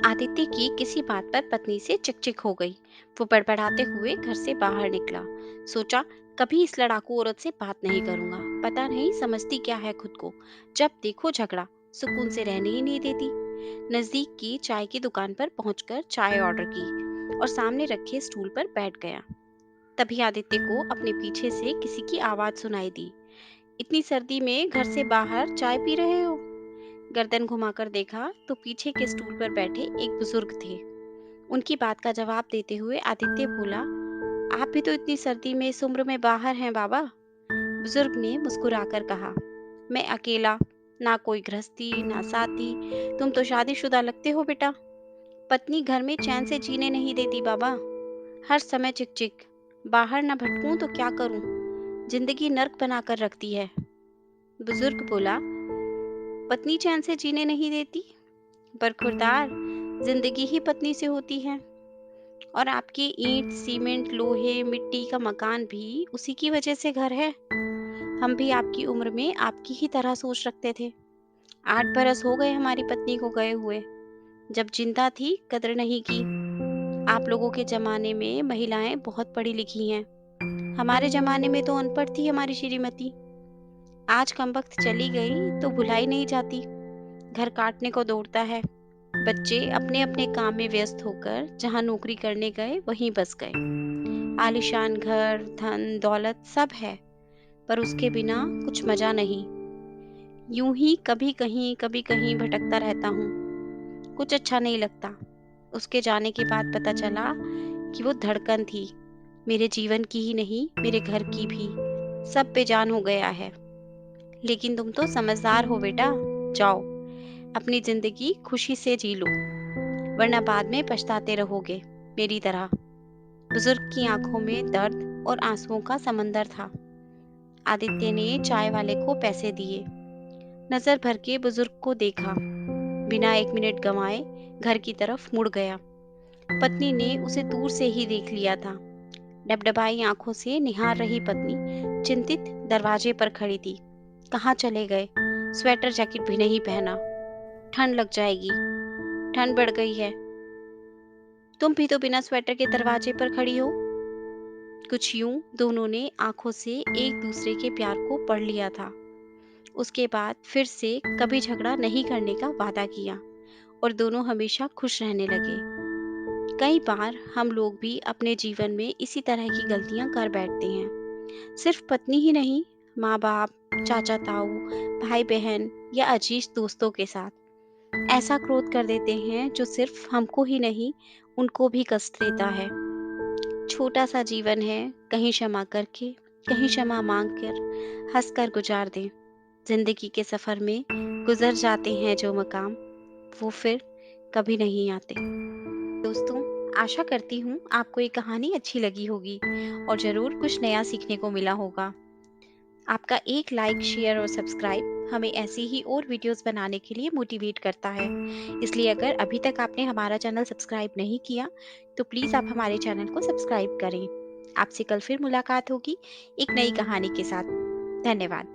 आदित्य की किसी बात पर पत्नी से चिकचिक हो गई। वो बड़बड़ाते हुए घर से बाहर निकला। सोचा, कभी इस लड़ाकू औरत से बात नहीं करूंगा। पता नहीं समझती क्या है खुद को। जब देखो झगड़ा, सुकून से रहने ही नहीं देती। नजदीक की चाय की दुकान पर पहुंचकर चाय ऑर्डर की और सामने रखे स्टूल पर बैठ गया। तभी आदित्य को अपने पीछे से किसी की आवाज सुनाई दी। इतनी सर्दी में घर से बाहर चाय पी रहे हो? गर्दन घुमाकर देखा तो पीछे के स्टूल पर बैठे एक बुजुर्ग थे। उनकी बात का जवाब देते हुए आदित्य बोला, आप भी तो इतनी सर्दी में इस उम्र में बाहर हैं बाबा। बुजुर्ग ने मुस्कुराकर कहा, मैं अकेला, ना कोई गृहस्थी ना साथी। तुम तो शादीशुदा लगते हो बेटा। पत्नी घर में चैन से जीने नहीं देती बाबा। हर समय चिक चिक। बाहर न भटकूं तो क्या करूं? जिंदगी नर्क बनाकर रखती है। बुजुर्ग बोला, पत्नी चैन से जीने नहीं देती? बरखुरदार, जिंदगी ही पत्नी से होती है। और आपके ईंट सीमेंट लोहे मिट्टी का मकान भी उसी की वजह से घर है। हम भी आपकी उम्र में आपकी ही तरह सोच रखते थे। 8 बरस हो गए हमारी पत्नी को गए हुए। जब जिंदा थी कदर नहीं की। आप लोगों के जमाने में महिलाएं बहुत पढ़ी लिखी हैं। हमारे जमाने में तो अनपढ़ थी हमारी श्रीमती। आज कमबख्त चली गई तो भुलाई नहीं जाती। घर काटने को दौड़ता है। बच्चे अपने अपने काम में व्यस्त होकर जहां नौकरी करने गए वहीं बस गए। आलीशान घर धन दौलत सब है, पर उसके बिना कुछ मजा नहीं। यूं ही कभी कहीं भटकता रहता हूँ। कुछ अच्छा नहीं लगता। उसके जाने के बाद पता चला कि वो धड़कन थी। मेरे जीवन की ही नहीं, मेरे घर की भी। सब बेजान हो गया है। लेकिन तुम तो समझदार हो बेटा। जाओ, अपनी जिंदगी खुशी से जी लो, वरना बाद में पछताते रहोगे मेरी तरह। बुजुर्ग की आंखों में दर्द और आंसुओं का समंदर था। आदित्य ने चाय वाले को पैसे दिए। नजर भर के बुजुर्ग को देखा। बिना 1 मिनट गंवाए घर की तरफ मुड़ गया। पत्नी ने उसे दूर से ही देख लिया था। डबडबाई आंखों से निहार रही पत्नी चिंतित दरवाजे पर खड़ी थी। कहाँ चले गए? स्वेटर जैकेट भी नहीं पहना। ठंड लग जाएगी। ठंड बढ़ गई है। तुम भी तो बिना स्वेटर के दरवाजे पर खड़ी हो। कुछ यूं दोनों ने आंखों से एक दूसरे के प्यार को पढ़ लिया था। उसके बाद फिर से कभी झगड़ा नहीं करने का वादा किया और दोनों हमेशा खुश रहने लगे। कई बार हम लोग भी अपने जीवन में इसी तरह की गलतियां कर बैठते हैं। सिर्फ पत्नी ही नहीं, माँ बाप, चाचा ताऊ, भाई बहन या अजीज दोस्तों के साथ ऐसा क्रोध कर देते हैं जो सिर्फ हमको ही नहीं, उनको भी कष्ट देता है। छोटा सा जीवन है, कहीं क्षमा करके, कहीं क्षमा मांग कर हंस कर गुजार दें। जिंदगी के सफर में गुजर जाते हैं जो मकाम, वो फिर कभी नहीं आते। दोस्तों, आशा करती हूँ आपको ये कहानी अच्छी लगी होगी और जरूर कुछ नया सीखने को मिला होगा। आपका एक लाइक शेयर और सब्सक्राइब हमें ऐसी ही और वीडियोस बनाने के लिए मोटिवेट करता है। इसलिए अगर अभी तक आपने हमारा चैनल सब्सक्राइब नहीं किया तो प्लीज़ आप हमारे चैनल को सब्सक्राइब करें। आपसे कल फिर मुलाकात होगी एक नई कहानी के साथ। धन्यवाद।